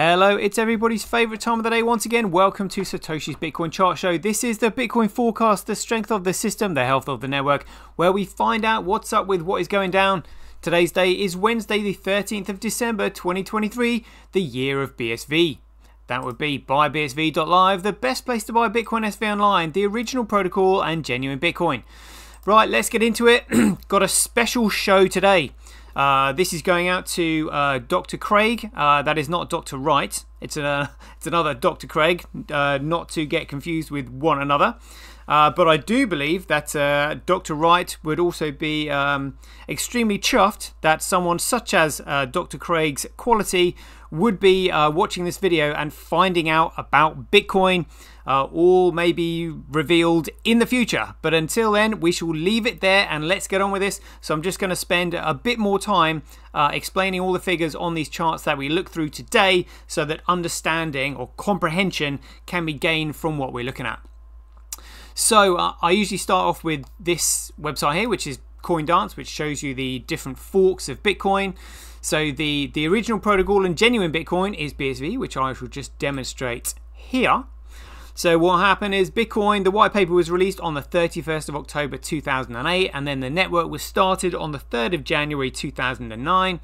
Hello, it's everybody's favorite time of the day once again. Welcome to Satoshi's Bitcoin Chart Show. This is the Bitcoin forecast, the strength of the system, the health of the network, where we find out what's up with what is going down. Today's day is Wednesday, the 13th of December, 2023, the year of BSV. That would be buybsv.live, the best place to buy Bitcoin SV online, the original protocol and genuine Bitcoin. Right, let's get into it. Got a special show today. This is going out to Dr. Craig. That is not Dr. Wright. It's another Dr. Craig, not to get confused with one another. But I do believe that Dr. Wright would also be extremely chuffed that someone such as Dr. Craig's quality would be watching this video and finding out about Bitcoin. All may be revealed in the future, but until then we shall leave it there and let's get on with this. So I'm just going to spend a bit more time explaining all the figures on these charts that we look through today so that understanding or comprehension can be gained from what we're looking at. So I usually start off with this website here, which is CoinDance, which shows you the different forks of Bitcoin. So the original protocol and genuine Bitcoin is BSV, which I shall just demonstrate here. So what happened is Bitcoin, the white paper was released on the 31st of October 2008, and then the network was started on the 3rd of January 2009.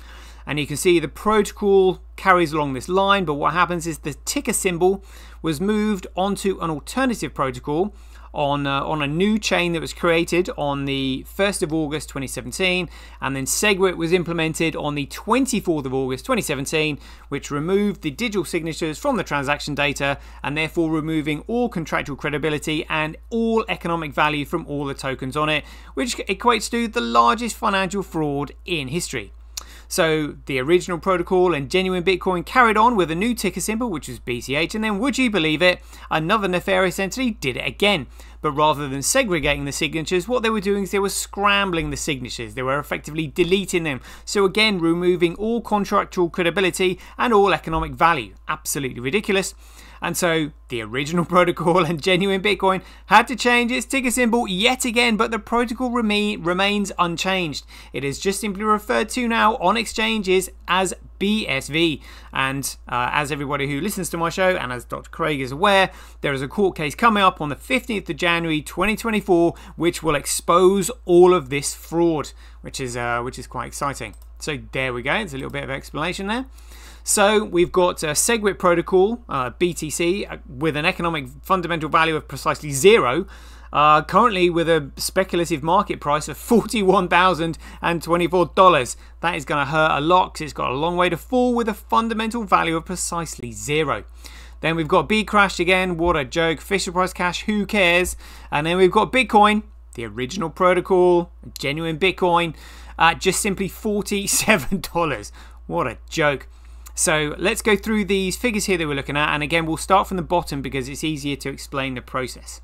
And you can see the protocol carries along this line, but what happens is the ticker symbol was moved onto an alternative protocol on a new chain that was created on the 1st of August 2017, and then SegWit was implemented on the 24th of August 2017, which removed the digital signatures from the transaction data and therefore removing all contractual credibility and all economic value from all the tokens on it, which equates to the largest financial fraud in history. So the original protocol and genuine Bitcoin carried on with a new ticker symbol, which was BCH, and then would you believe it, another nefarious entity did it again. But rather than segregating the signatures, what they were doing is they were scrambling the signatures. They were effectively deleting them. So again, removing all contractual credibility and all economic value. Absolutely ridiculous. And so the original protocol and genuine Bitcoin had to change its ticker symbol yet again, but the protocol remains unchanged. It is just simply referred to now on exchanges as BSV. And as everybody who listens to my show and as Dr. Craig is aware, there is a court case coming up on the 15th of January 2024, which will expose all of this fraud, which is quite exciting. So there we go. It's a little bit of explanation there. So we've got SegWit protocol, BTC, with an economic fundamental value of precisely zero, currently with a speculative market price of $41,024. That is going to hurt a lot because it's got a long way to fall with a fundamental value of precisely zero. Then we've got Bcrash again, what a joke, Fisher Price Cash, who cares? And then we've got Bitcoin, the original protocol, genuine Bitcoin, just simply $47. What a joke. So let's go through these figures here that we're looking at, and again we'll start from the bottom because it's easier to explain the process.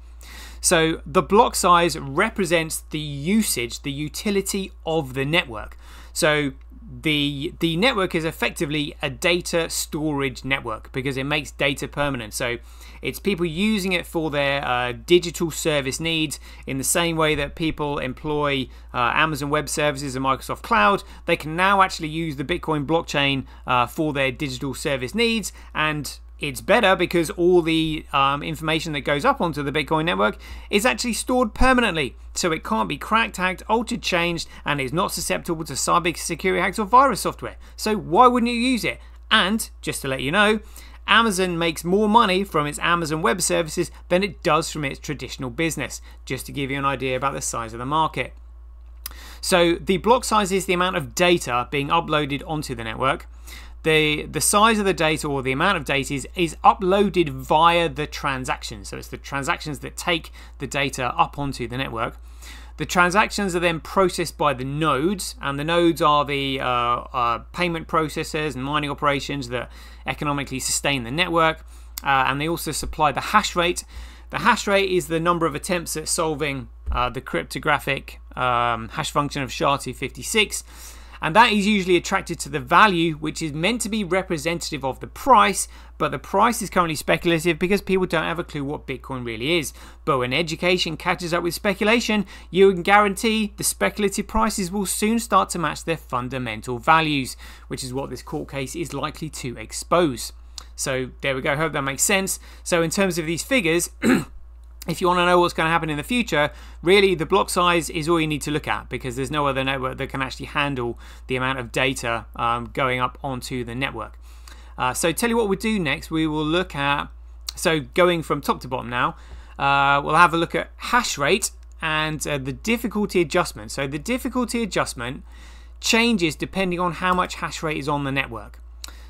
So the block size represents the usage, the utility of the network. So the network is effectively a data storage network because it makes data permanent. So it's people using it for their digital service needs in the same way that people employ Amazon Web Services and Microsoft Cloud. They can now actually use the Bitcoin blockchain for their digital service needs, and it's better because all the information that goes up onto the Bitcoin network is actually stored permanently. So it can't be cracked, hacked, altered, changed, and is not susceptible to cyber security hacks or virus software. So why wouldn't you use it? And just to let you know, Amazon makes more money from its Amazon Web Services than it does from its traditional business, just to give you an idea about the size of the market. So the block size is the amount of data being uploaded onto the network. The size of the data, or the amount of data, is uploaded via the transactions. So it's the transactions that take the data up onto the network. The transactions are then processed by the nodes, and the nodes are the payment processors and mining operations that economically sustain the network, and they also supply the hash rate. The hash rate is the number of attempts at solving the cryptographic hash function of SHA-256. And that is usually attracted to the value, which is meant to be representative of the price, but the price is currently speculative because people don't have a clue what Bitcoin really is. But when education catches up with speculation, you can guarantee the speculative prices will soon start to match their fundamental values, which is what this court case is likely to expose. So there we go. Hope that makes sense. So in terms of these figures, if you want to know what's going to happen in the future, really the block size is all you need to look at, because there's no other network that can actually handle the amount of data going up onto the network. So tell you what we'll do next. We will look at, so going from top to bottom now, we'll have a look at hash rate and the difficulty adjustment. So the difficulty adjustment changes depending on how much hash rate is on the network.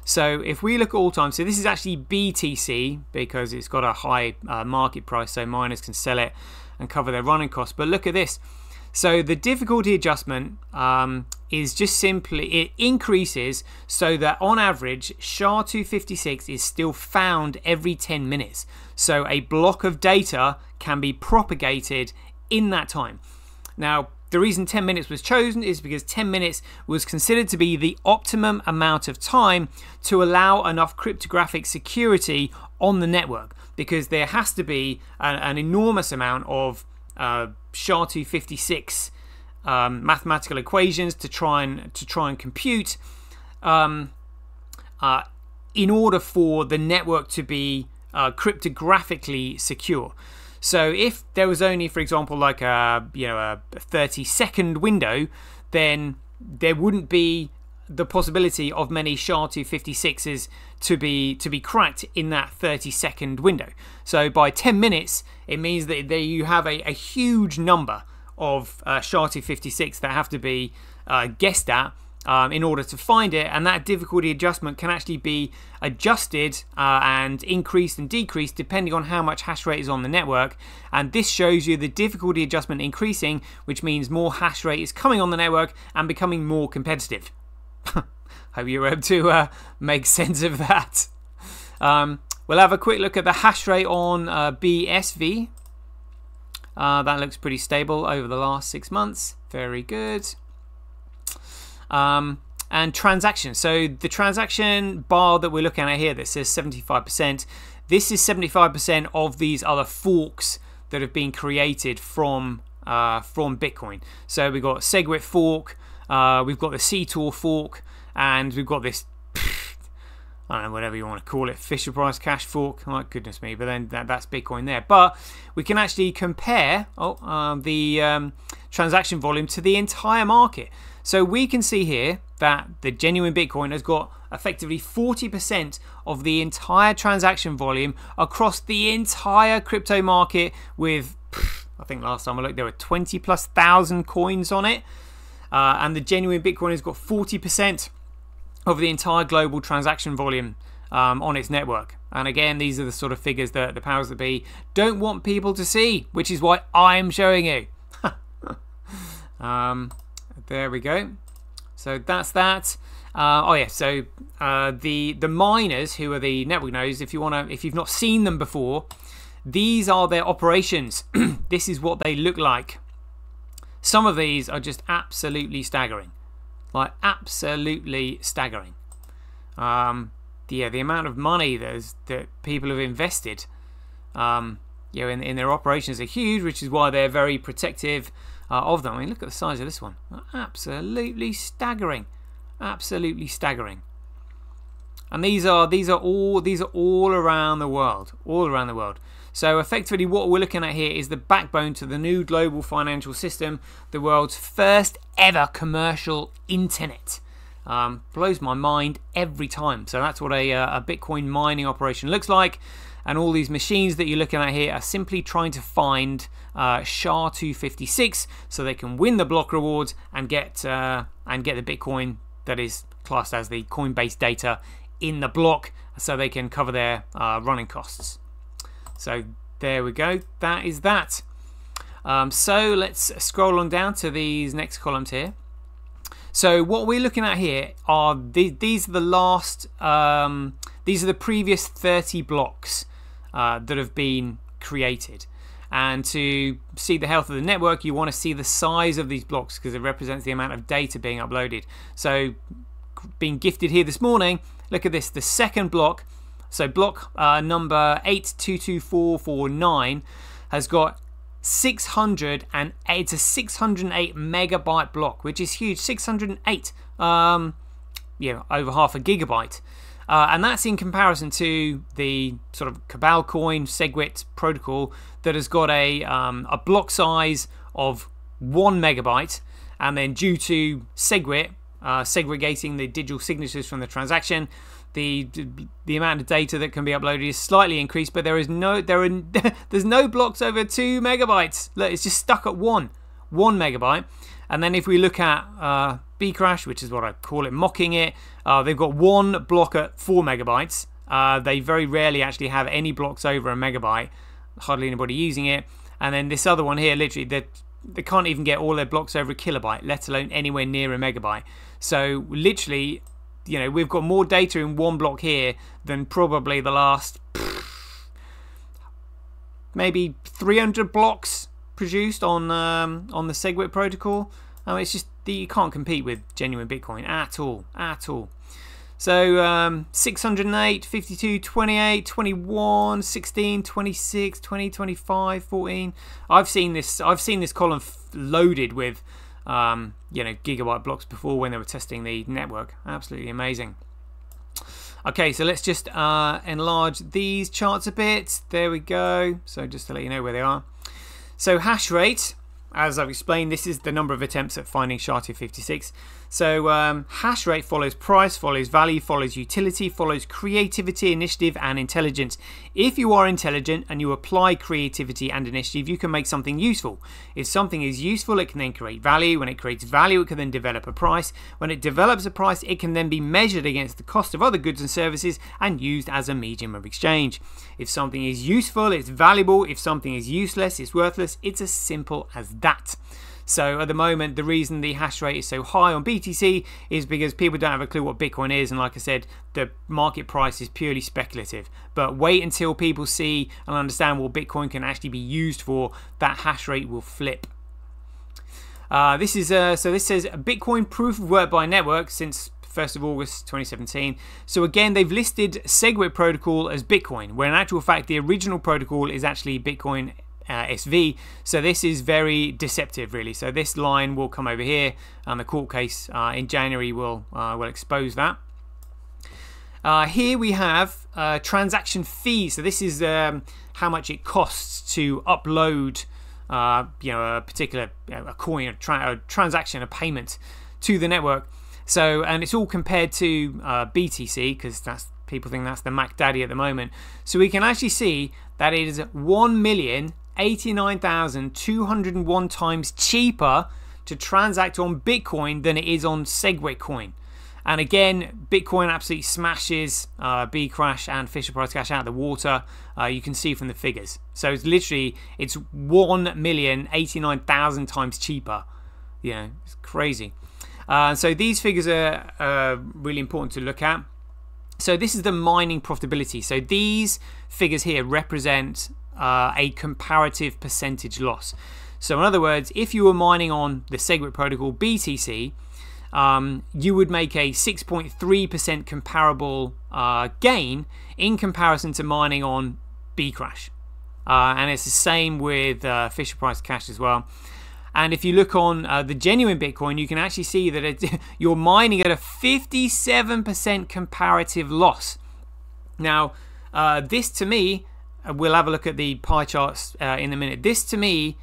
So if we look at all time, so this is actually BTC because it's got a high market price, so miners can sell it and cover their running costs. But look at this. So the difficulty adjustment is just simply, it increases so that on average SHA-256 is still found every 10 minutes. So a block of data can be propagated in that time. Now, the reason 10 minutes was chosen is because 10 minutes was considered to be the optimum amount of time to allow enough cryptographic security on the network, because there has to be an enormous amount of SHA-256 mathematical equations to try and compute in order for the network to be cryptographically secure. So if there was only, for example, like a 30-second window, then there wouldn't be the possibility of many SHA-256s to be cracked in that 30-second window. So by 10 minutes, it means that there you have a huge number of SHA-256 that have to be guessed at in order to find it, and that difficulty adjustment can actually be adjusted and increased and decreased depending on how much hash rate is on the network. And this shows you the difficulty adjustment increasing, which means more hash rate is coming on the network and becoming more competitive. Hope you were able to make sense of that. We'll have a quick look at the hash rate on BSV. That looks pretty stable over the last 6 months. Very good. And transactions. So the transaction bar that we're looking at here that says 75%, this is 75% of these other forks that have been created from Bitcoin. So we've got SegWit fork, we've got the CTOR fork, and we've got this, I don't know, whatever you want to call it, Fisher Price Cash fork. Oh, goodness me, but then that's Bitcoin there. But we can actually compare the transaction volume to the entire market. So we can see here that the genuine Bitcoin has got effectively 40% of the entire transaction volume across the entire crypto market with, I think last time I looked, there were 20,000+ coins on it. And the genuine Bitcoin has got 40% of the entire global transaction volume on its network. And again, these are the sort of figures that the powers that be don't want people to see, which is why I'm showing you. There we go. So that's that. Oh yeah. So the miners, who are the network nodes, if you've not seen them before, these are their operations. This is what they look like. Some of these are just absolutely staggering, like absolutely staggering. Yeah, the amount of money that people have invested, in their operations are huge, which is why they're very protective of them. I mean, look at the size of this one. Absolutely staggering, absolutely staggering. And these are all around the world, all around the world. So effectively, what we're looking at here is the backbone to the new global financial system, the world's first ever commercial internet. Blows my mind every time. So that's what a Bitcoin mining operation looks like. And all these machines that you're looking at here are simply trying to find SHA-256 so they can win the block rewards and get the Bitcoin that is classed as the Coinbase data in the block, so they can cover their running costs. So there we go. That is that. So let's scroll on down to these next columns here. So what we're looking at here are these are the last. These are the previous 30 blocks that have been created. And to see the health of the network, you want to see the size of these blocks because it represents the amount of data being uploaded. So being gifted here this morning, look at this, the second block. So block number 822449 has got 608. It's a 608 megabyte block, which is huge. 608, over half a gigabyte. And that's in comparison to the sort of Cabal Coin SegWit protocol that has got a block size of 1 megabyte, and then due to SegWit segregating the digital signatures from the transaction, the amount of data that can be uploaded is slightly increased, but there's no blocks over 2 megabytes. Look, it's just stuck at 1 megabyte. And then if we look at Bcrash, which is what I call it, mocking it, they've got 1 block at 4 megabytes. They very rarely actually have any blocks over a megabyte. Hardly anybody using it. And then this other one here, literally, they can't even get all their blocks over a kilobyte, let alone anywhere near a megabyte. So literally, you know, we've got more data in 1 block here than probably the last maybe 300 blocks produced on the SegWit protocol. It's just you can't compete with genuine Bitcoin at all. So 608, 52, 28, 21, 16, 26, 20, 25, 14. I've seen this column loaded with you know, gigabyte blocks before when they were testing the network. Absolutely amazing. Okay, so let's just enlarge these charts a bit. There we go. So just to let you know where they are. So hash rate, as I've explained, this is the number of attempts at finding SHA-256. So hash rate follows price, follows value, follows utility, follows creativity, initiative, and intelligence. If you are intelligent and you apply creativity and initiative, you can make something useful. If something is useful, it can then create value. When it creates value, it can then develop a price. When it develops a price, it can then be measured against the cost of other goods and services and used as a medium of exchange. If something is useful, it's valuable. If something is useless, it's worthless. It's as simple as that. So at the moment, the reason the hash rate is so high on BTC is because people don't have a clue what Bitcoin is, and like I said, the market price is purely speculative. But wait until people see and understand what Bitcoin can actually be used for, that hash rate will flip. This is so this says Bitcoin proof of work by network since 1st of August 2017. So again, they've listed SegWit protocol as Bitcoin, where in actual fact the original protocol is actually Bitcoin SV. So this is very deceptive, really. So this line will come over here, and the court case in January will expose that. Here we have transaction fees. So this is how much it costs to upload, you know, a particular a coin, a transaction, a payment to the network. So, and it's all compared to BTC, because people think that's the Mac Daddy at the moment. So we can actually see that it is 1,089,201 times cheaper to transact on Bitcoin than it is on SegWit coin. And again, Bitcoin absolutely smashes Bcrash and Fisher Price Cash out of the water. You can see from the figures. So it's literally, it's 1,089,000 times cheaper. You know, it's crazy. So these figures are really important to look at. So this is the mining profitability. So these figures here represent a comparative percentage loss. So in other words, if you were mining on the SegWit protocol BTC, you would make a 6.3% comparable gain in comparison to mining on Bcrash. And it's the same with Fisher Price Cash as well. And if you look on the genuine Bitcoin, you can actually see that you're mining at a 57% comparative loss. Now, this to me, we'll have a look at the pie charts in a minute. This to me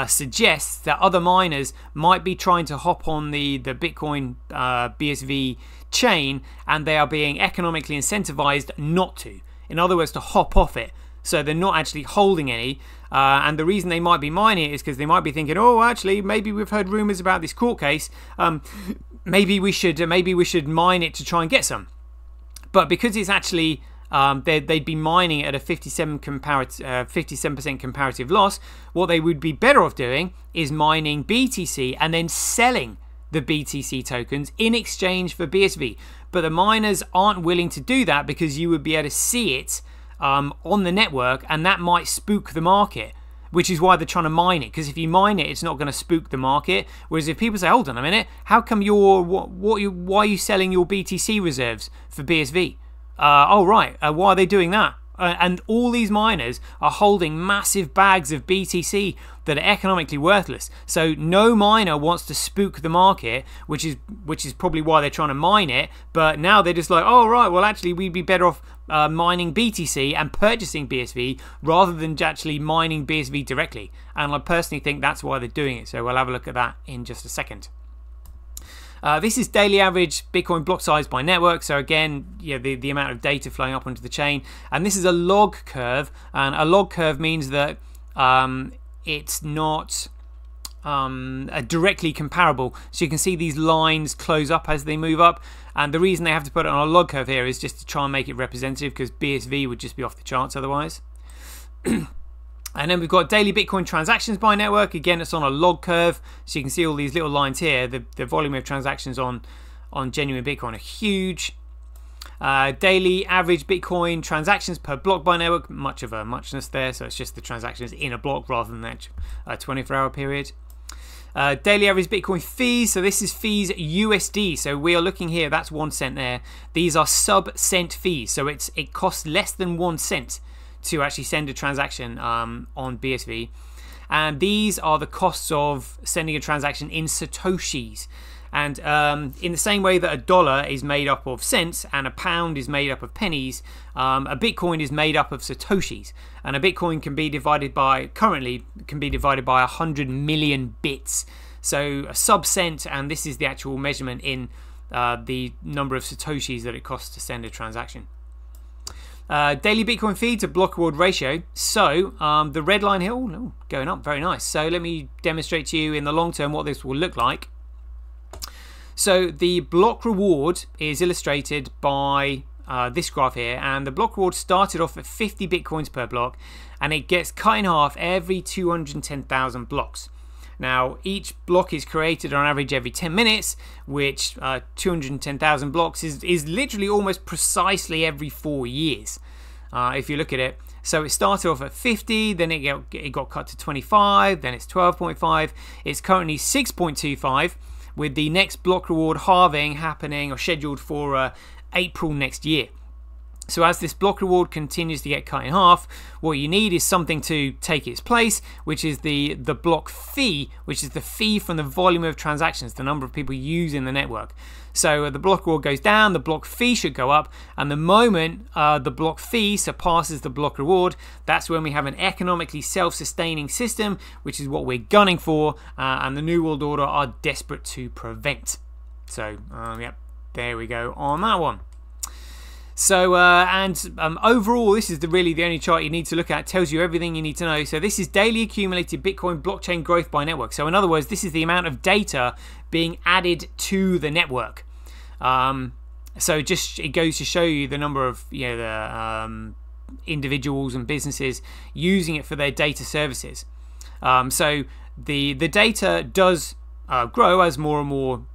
suggests that other miners might be trying to hop on the Bitcoin BSV chain, and they are being economically incentivized not to. In other words, to hop off it. So they're not actually holding any. And the reason they might be mining it is because they might be thinking, oh, actually, maybe we've heard rumors about this court case. Maybe we should mine it to try and get some. But because it's actually they'd be mining at a 57% comparative loss, what they would be better off doing is mining BTC and then selling the BTC tokens in exchange for BSV. But the miners aren't willing to do that because you would be able to see it on the network, and that might spook the market, which is why they're trying to mine it, because if you mine it, it's not going to spook the market. Whereas if people say, hold on a minute, how come why are you selling your BTC reserves for BSV? Oh right, why are they doing that? And all these miners are holding massive bags of BTC that are economically worthless. So no miner wants to spook the market, which is probably why they're trying to mine it. But now they're just like, oh right, well actually we'd be better off mining BTC and purchasing BSV rather than actually mining BSV directly. And I personally think that's why they're doing it. So we'll have a look at that in just a second. This is daily average Bitcoin block size by network. So again, yeah, the amount of data flowing up onto the chain. And this is a log curve. And a log curve means that it's not directly comparable. So you can see these lines close up as they move up. And the reason they have to put it on a log curve here is just to try and make it representative, because BSV would just be off the charts otherwise. And then we've got daily Bitcoin transactions by network. Again, it's on a log curve. So you can see all these little lines here. The volume of transactions on genuine Bitcoin are huge. Daily average Bitcoin transactions per block by network. Much of a muchness there. So it's just the transactions in a block rather than that 24-hour period. Daily average Bitcoin fees. So this is fees USD. So we are looking here. That's 1 cent there. These are sub-cent fees. So it costs less than 1 cent to actually send a transaction on BSV, and these are the costs of sending a transaction in Satoshis. And in the same way that a dollar is made up of cents and a pound is made up of pennies, a Bitcoin is made up of Satoshis, and a Bitcoin can be divided by 100 million bits. So a sub-cent, and this is the actual measurement in the number of Satoshis that it costs to send a transaction. Daily Bitcoin fee to block reward ratio. So the red line here, going up, very nice. So let me demonstrate to you in the long term what this will look like. So the block reward is illustrated by this graph here, and the block reward started off at 50 Bitcoins per block, and it gets cut in half every 210,000 blocks. Now, each block is created on average every 10 minutes, which 210,000 blocks is literally almost precisely every 4 years, if you look at it. So it started off at 50, then it got cut to 25, then it's 12.5. It's currently 6.25, with the next block reward halving happening or scheduled for April next year. So as this block reward continues to get cut in half, what you need is something to take its place, which is the block fee, which is the fee from the volume of transactions, the number of people using the network. So the block reward goes down, the block fee should go up, and the moment the block fee surpasses the block reward, that's when we have an economically self-sustaining system, which is what we're gunning for, and the New World Order are desperate to prevent. So, yep, there we go on that one. So overall, this is really the only chart you need to look at. It tells you everything you need to know. So this is daily accumulated Bitcoin blockchain growth by network. So in other words, this is the amount of data being added to the network. So just it goes to show you the number of the individuals and businesses using it for their data services. So the data does grow as more and more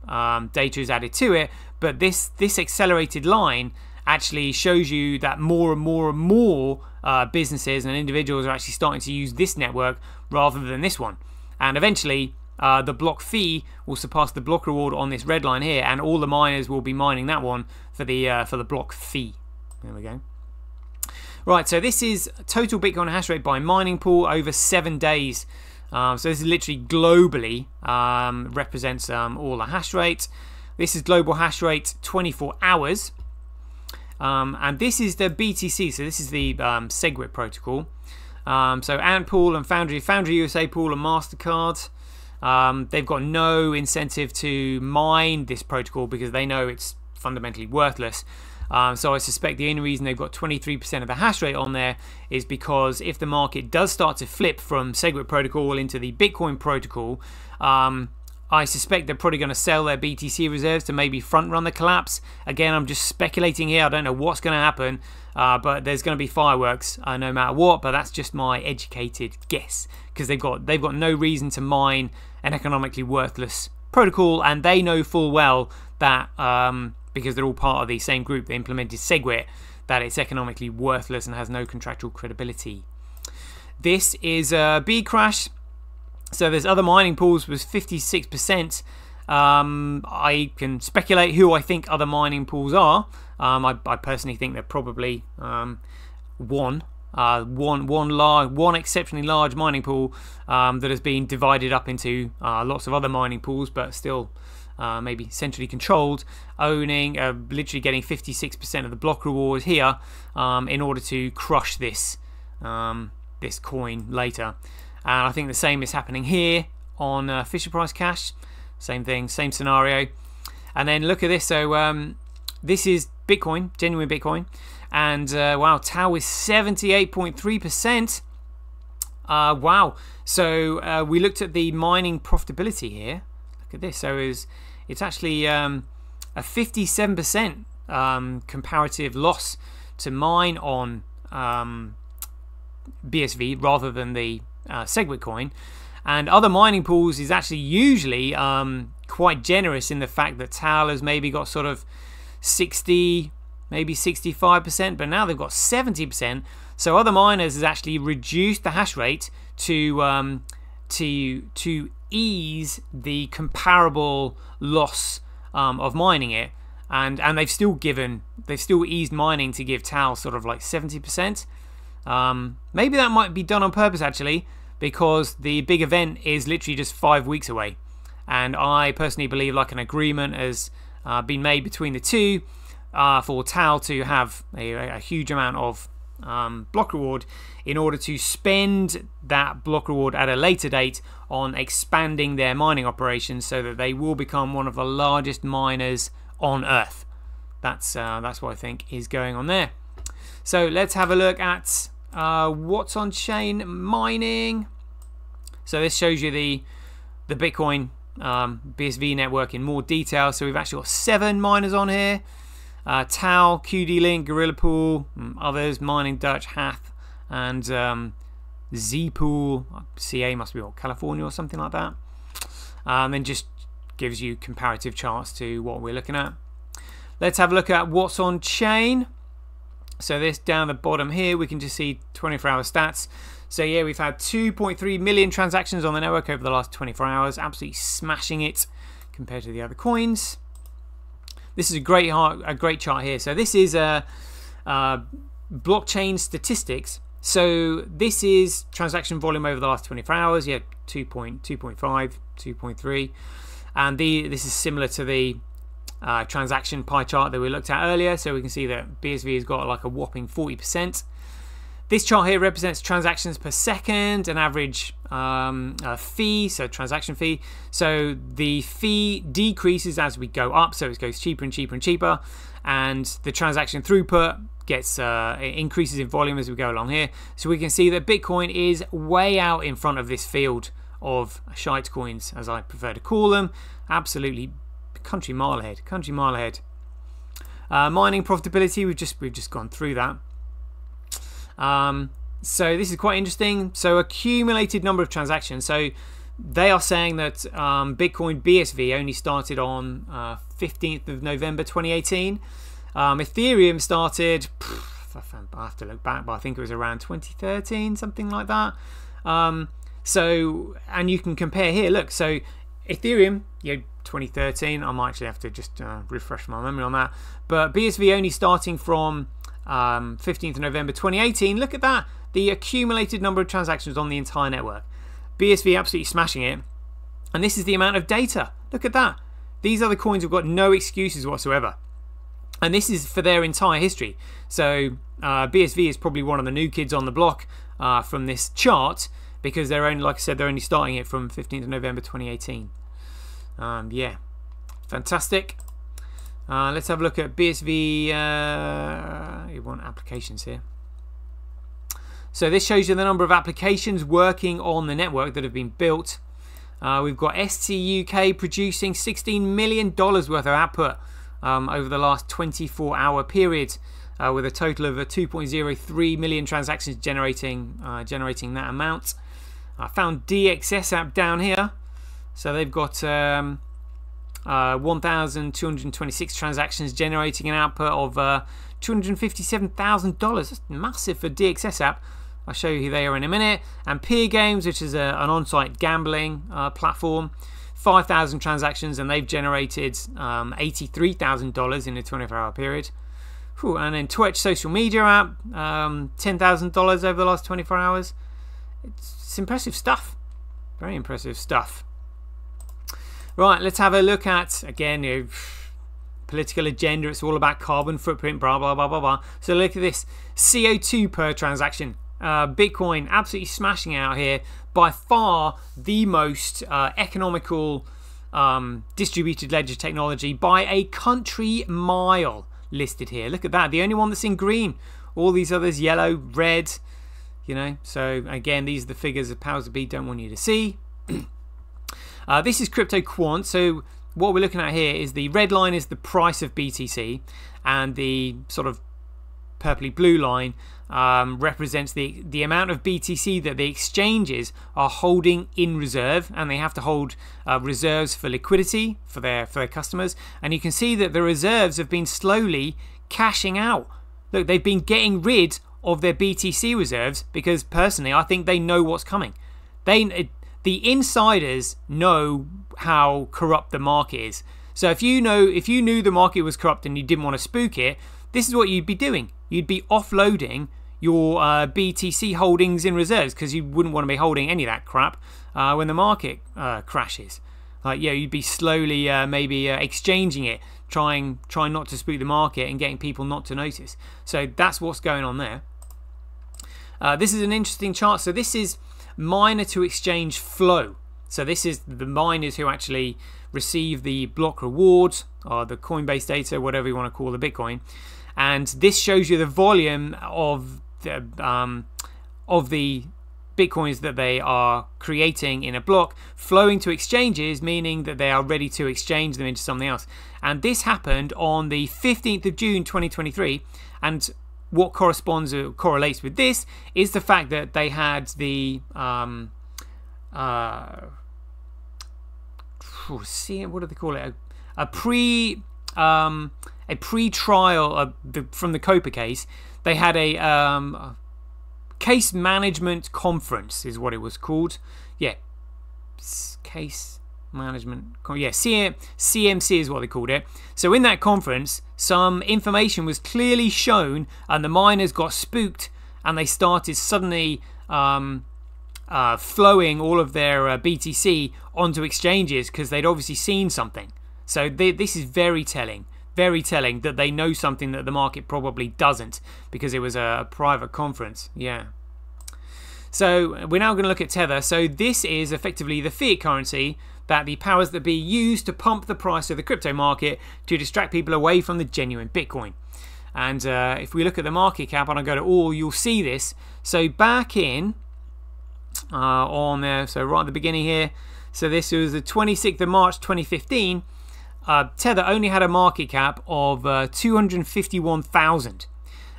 data is added to it, but this accelerated line actually shows you that more and more and more businesses and individuals are actually starting to use this network rather than this one. And eventually, the block fee will surpass the block reward on this red line here, and all the miners will be mining that one for the block fee. There we go. Right, so this is total Bitcoin hash rate by mining pool over 7 days. So this is literally globally represents all the hash rate. This is global hash rate 24 hours. And this is the BTC, so this is the SegWit protocol. So Ant Pool and Foundry USA Pool and MasterCard, they've got no incentive to mine this protocol because they know it's fundamentally worthless. So I suspect the only reason they've got 23% of the hash rate on there is because if the market does start to flip from SegWit protocol into the Bitcoin protocol, I suspect they're probably going to sell their BTC reserves to maybe front run the collapse. Again, I'm just speculating here. I don't know what's going to happen, but there's going to be fireworks no matter what. But that's just my educated guess, because they've got no reason to mine an economically worthless protocol, and they know full well that because they're all part of the same group that implemented SegWit, that it's economically worthless and has no contractual credibility. This is Bcrash. So there's other mining pools with 56%. I can speculate who I think other mining pools are. I personally think they're probably one exceptionally large mining pool that has been divided up into lots of other mining pools, but still maybe centrally controlled, owning literally getting 56% of the block reward here in order to crush this this coin later. And I think the same is happening here on Fisher Price Cash. Same thing, same scenario. And then look at this. So this is Bitcoin, genuine Bitcoin, and wow, Tau is 78.3%. Wow. So we looked at the mining profitability here. Look at this. So it's actually a 57% comparative loss to mine on BSV rather than the SegWit coin. And other mining pools is actually usually quite generous in the fact that Tau has maybe got sort of 60, maybe 65%, but now they've got 70%. So other miners has actually reduced the hash rate to ease the comparable loss of mining it, and they've still eased mining to give Tau sort of like 70%. Maybe that might be done on purpose actually, because the big event is literally just 5 weeks away, and I personally believe like an agreement has been made between the two for Tau to have a huge amount of block reward in order to spend that block reward at a later date on expanding their mining operations so that they will become one of the largest miners on Earth. That's what I think is going on there. So let's have a look at what's on chain mining. So this shows you the Bitcoin BSV network in more detail. So we've actually got 7 miners on here. Tau, QD-Link, Gorilla Pool, others, Mining Dutch, Hath, and Z-Pool. CA must be what, California or something like that. Then just gives you comparative charts to what we're looking at. Let's have a look at what's on chain. So this down the bottom here, we can just see 24-hour stats. So yeah, we've had 2.3 million transactions on the network over the last 24 hours, absolutely smashing it compared to the other coins. This is a great chart here. So this is blockchain statistics. So this is transaction volume over the last 24 hours. Yeah, 2.5, 2.3, and this is similar to the transaction pie chart that we looked at earlier. So we can see that BSV has got like a whopping 40%. This chart here represents transactions per second, an average fee, so transaction fee. So the fee decreases as we go up, so it goes cheaper and cheaper and cheaper, and the transaction throughput gets increases in volume as we go along here. So we can see that Bitcoin is way out in front of this field of shite coins, as I prefer to call them. Absolutely country mile ahead, country mile ahead. Mining profitability, we've just gone through that. So this is quite interesting. So accumulated number of transactions. So they are saying that Bitcoin BSV only started on 15th of November 2018. Ethereum started, I have to look back, but I think it was around 2013, something like that. So, and you can compare here, look, so Ethereum, 2013, I might actually have to just refresh my memory on that, but BSV only starting from 15th of November 2018. Look at that, the accumulated number of transactions on the entire network. BSV absolutely smashing it, and this is the amount of data. Look at that. These other coins have got no excuses whatsoever, and this is for their entire history. So BSV is probably one of the new kids on the block from this chart, because they're only, like I said, they're only starting it from 15th of November 2018. Yeah, fantastic. Let's have a look at BSV. You want applications here. So this shows you the number of applications working on the network that have been built. We've got STUK producing $16 million worth of output over the last 24-hour period, with a total of 2.03 million transactions generating that amount. I found DXS app down here. So they've got 1,226 transactions generating an output of $257,000. That's massive for DXS app. I'll show you who they are in a minute. And Peer Games, which is an on-site gambling platform, 5,000 transactions, and they've generated $83,000 in a 24-hour period. Whew, and then Twitch social media app, $10,000 over the last 24 hours. It's impressive stuff. Very impressive stuff. Right, let's have a look at, again, political agenda. It's all about carbon footprint, blah, blah, blah, blah, blah. So look at this. CO2 per transaction. Bitcoin absolutely smashing out here. By far the most economical distributed ledger technology by a country mile listed here. Look at that. The only one that's in green. All these others yellow, red, you know. So again, these are the figures of powers that be don't want you to see. This is Crypto Quant. So what we're looking at here is the red line is the price of BTC, and the sort of purpley blue line represents the amount of BTC that the exchanges are holding in reserve, and they have to hold reserves for liquidity for their customers. And you can see that the reserves have been slowly cashing out. Look, they've been getting rid of their BTC reserves because personally I think they know what's coming. The insiders know how corrupt the market is. So if you knew the market was corrupt and you didn't want to spook it, this is what you'd be doing. You'd be offloading your BTC holdings in reserves, because you wouldn't want to be holding any of that crap when the market crashes. Yeah, you'd be slowly maybe exchanging it, trying not to spook the market and getting people not to notice. So that's what's going on there. This is an interesting chart. So this is miner to exchange flow. So this is the miners who actually receive the block rewards, or the Coinbase data, whatever you want to call the Bitcoin. And this shows you the volume of the Bitcoins that they are creating in a block, flowing to exchanges, meaning that they are ready to exchange them into something else. And this happened on the 15th of June 2023. And what corresponds or correlates with this is the fact that they had the what do they call it? A pre-trial from the Copa case. They had a case management conference, is what it was called. Yeah, case management. Yeah, CMC is what they called it. So in that conference, some information was clearly shown, and the miners got spooked, and they started suddenly flowing all of their BTC onto exchanges because they'd obviously seen something. So this is very telling that they know something that the market probably doesn't, because it was a private conference. Yeah. So we're now going to look at Tether. So this is effectively the fiat currency that the powers that be use to pump the price of the crypto market to distract people away from the genuine Bitcoin. And if we look at the market cap and I go to all, you'll see this. So back in on there, so right at the beginning here, so this was the 26th of March 2015. Tether only had a market cap of 251,000,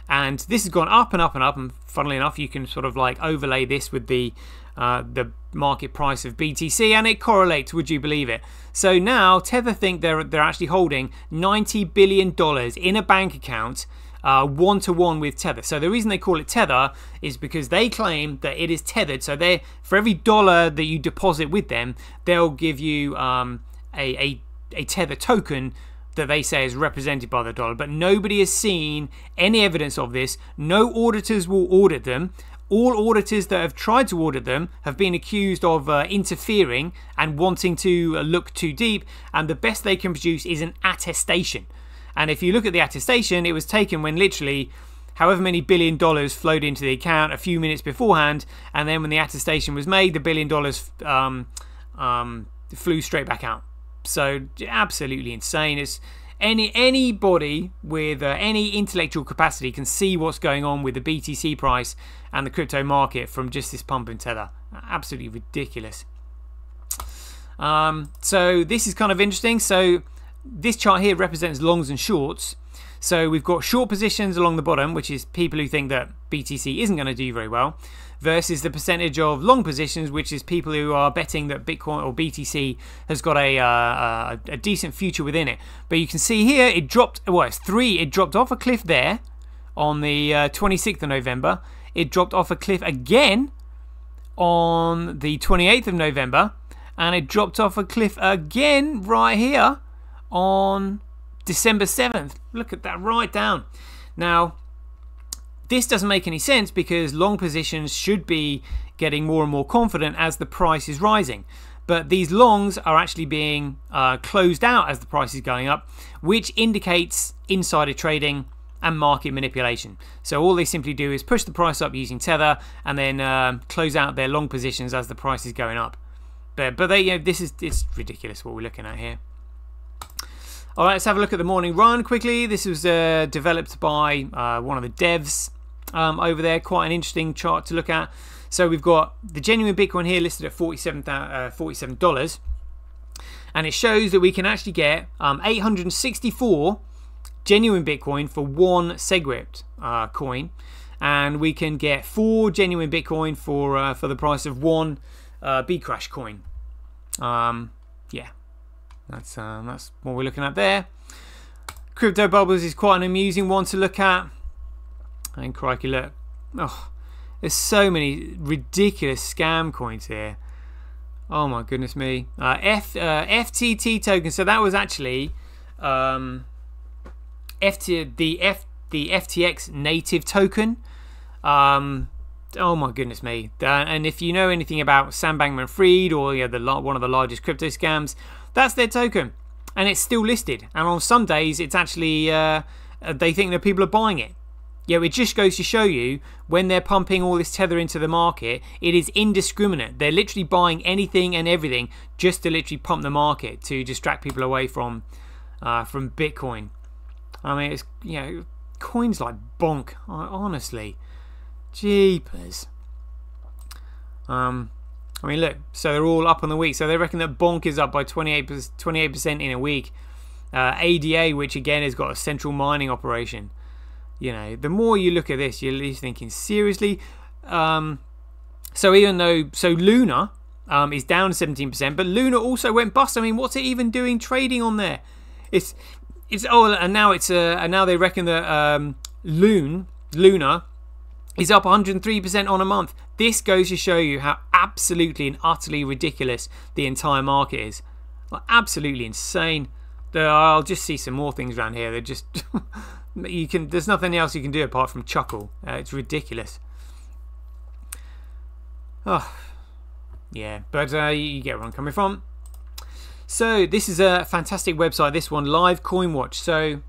and this has gone up and up and up. And funnily enough, you can sort of like overlay this with the market price of BTC, and it correlates. Would you believe it? So now Tether think they're actually holding $90 billion in a bank account, one-to-one with Tether. So the reason they call it Tether is because they claim that it is tethered. So they, for every dollar that you deposit with them, they'll give you a Tether token that they say is represented by the dollar. But nobody has seen any evidence of this. No auditors will audit them. All auditors that have tried to audit them have been accused of interfering and wanting to look too deep, and the best they can produce is an attestation. And if you look at the attestation, it was taken when literally however many $1 billion flowed into the account a few minutes beforehand, and then when the attestation was made, the $1 billion flew straight back out. So absolutely insane. It's anybody with any intellectual capacity can see what's going on with the BTC price and the crypto market from just this pump and Tether. Absolutely ridiculous. So this is kind of interesting. So this chart here represents longs and shorts. So we've got short positions along the bottom, which is people who think that BTC isn't going to do very well, versus the percentage of long positions, which is people who are betting that Bitcoin or BTC has got a decent future within it. But you can see here it dropped, well, it's 3. It dropped off a cliff there on the 26th of November. It dropped off a cliff again on the 28th of November. And it dropped off a cliff again right here on December 7th. Look at that, right down. Now, this doesn't make any sense because long positions should be getting more and more confident as the price is rising. But these longs are actually being closed out as the price is going up, which indicates insider trading and market manipulation. So all they simply do is push the price up using Tether and then close out their long positions as the price is going up. But they, it's ridiculous what we're looking at here. All right, let's have a look at the morning run quickly. This was developed by one of the devs over there. Quite an interesting chart to look at. So we've got the genuine Bitcoin here listed at $47, and it shows that we can actually get 864 genuine Bitcoin for one SegWit coin, and we can get 4 genuine Bitcoin for the price of one Bcrash coin. Yeah, that's what we're looking at there. Crypto Bubbles is quite an amusing one to look at. And crikey, look, there's so many ridiculous scam coins here. Oh my goodness me. FTT token. So that was actually the FTX native token. Oh my goodness me. And if you know anything about Sam Bankman-Fried or one of the largest crypto scams, that's their token. And it's still listed. And on some days, it's actually, they think that people are buying it. Yeah, it just goes to show you, when they're pumping all this Tether into the market, it is indiscriminate. They're literally buying anything and everything just to literally pump the market to distract people away from Bitcoin. I mean, it's, coins like Bonk, honestly. Jeepers. I mean, look, so they're all up on the week. So they reckon that Bonk is up by 28% in a week. ADA, which again has got a central mining operation. The more you look at this, you're at least thinking, seriously? So Luna is down 17%, but Luna also went bust. I mean, what's it even doing trading on there? And now they reckon that Luna is up 103% on a month. This goes to show you how absolutely and utterly ridiculous the entire market is. Like, absolutely insane. I'll just see some more things around here. They're just there's nothing else you can do apart from chuckle. It's ridiculous. Oh, yeah, but you get where I'm coming from. So this is a fantastic website. This one, Live CoinWatch. So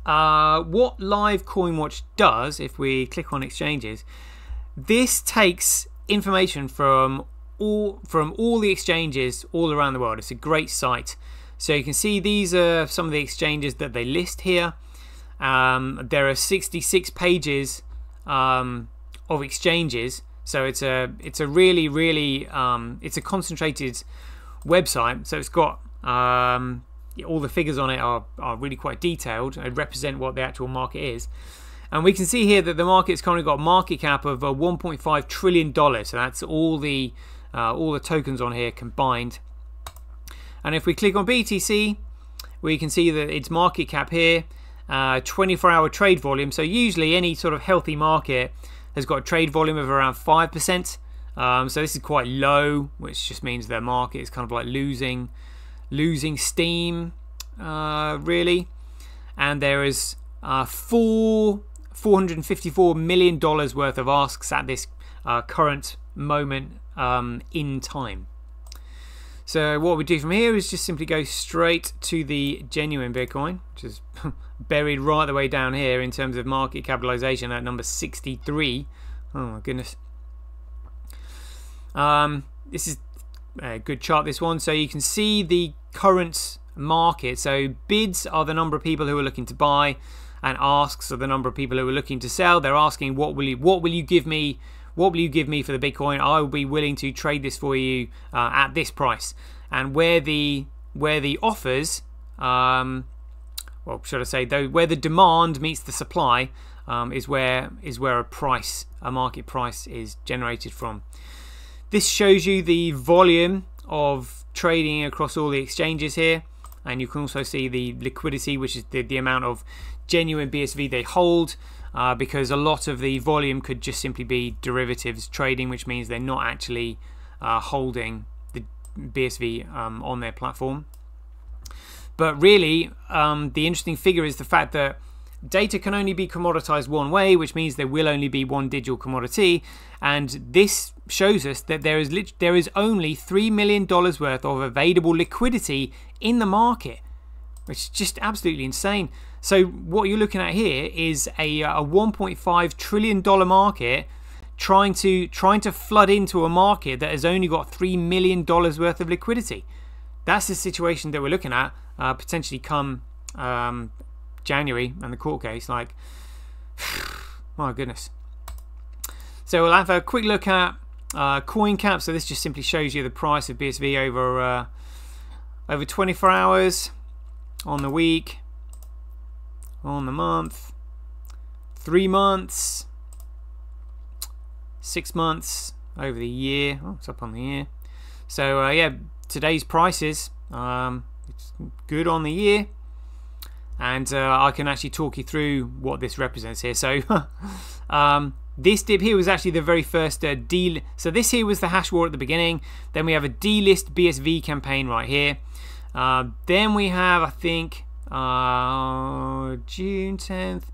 what Live CoinWatch does, if we click on exchanges, this takes information from all the exchanges all around the world. It's a great site. So you can see these are some of the exchanges that they list here. There are 66 pages of exchanges, so it's a really it's a concentrated website. So it's got all the figures on it are really quite detailed and represent what the actual market is. And we can see here that the market's currently got a market cap of $1.5 trillion. So that's all the tokens on here combined. And if we click on BTC, we can see that its market cap here, 24-hour trade volume. So usually any sort of healthy market has got a trade volume of around 5%. So this is quite low, which just means the market is kind of like losing steam, really. And there is $454 million worth of asks at this current moment in time. So what we do from here is just simply go straight to the genuine Bitcoin, which is buried right the way down here in terms of market capitalization at number 63. Oh my goodness. This is a good chart, this one. So you can see the current market. So bids are the number of people who are looking to buy, and asks are the number of people who are looking to sell. They're asking, what will you give me? What will you give me for the Bitcoin? I will be willing to trade this for you at this price. And where the offers, well, should I say, where the demand meets the supply, is where a market price is generated from. This shows you the volume of trading across all the exchanges here, and you can also see the liquidity, which is the amount of genuine BSV they hold. Because a lot of the volume could just simply be derivatives trading, which means they're not actually holding the BSV on their platform. But really, the interesting figure is the fact that data can only be commoditized one way, which means there will only be one digital commodity, and this shows us that there is only $3 million worth of available liquidity in the market, which is just absolutely insane. So what you're looking at here is a $1.5 trillion market trying to flood into a market that has only got $3 million worth of liquidity. That's the situation that we're looking at, potentially come January and the court case. Like, my goodness. So we'll have a quick look at CoinCap. So this just simply shows you the price of BSV over 24 hours, on the week, on the month, 3 months, 6 months, over the year. Oh, it's up on the year. So yeah, today's prices, it's good on the year, and I can actually talk you through what this represents here. So this dip here was actually the very first deal. So this here was the hash war at the beginning. Then we have a delist BSV campaign right here. Then we have, I think, June 10th.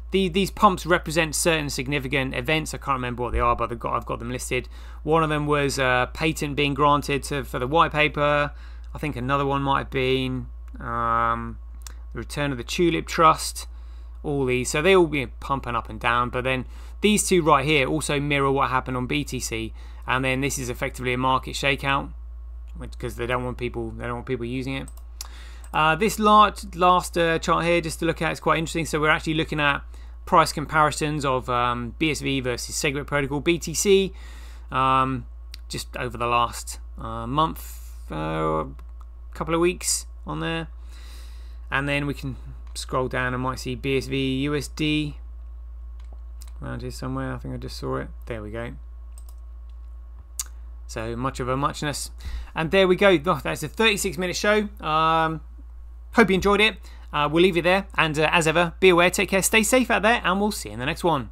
These pumps represent certain significant events. I can't remember what they are, but I've got them listed. One of them was patent being granted for the white paper. I think another one might have been the return of the Tulip Trust. All these, so they all be pumping up and down. But then these two right here also mirror what happened on BTC, and then this is effectively a market shakeout because they don't want people using it. This last chart here, just to look at, is quite interesting. So we're actually looking at price comparisons of BSV versus SegWit Protocol BTC just over the last month, couple of weeks on there, and then we can scroll down and might see BSV USD around here somewhere. I think I just saw it. There we go. So much of a muchness, and there we go. Oh, that's a 36-minute show. Hope you enjoyed it. We'll leave you there, and as ever, be aware, take care, stay safe out there, and we'll see you in the next one.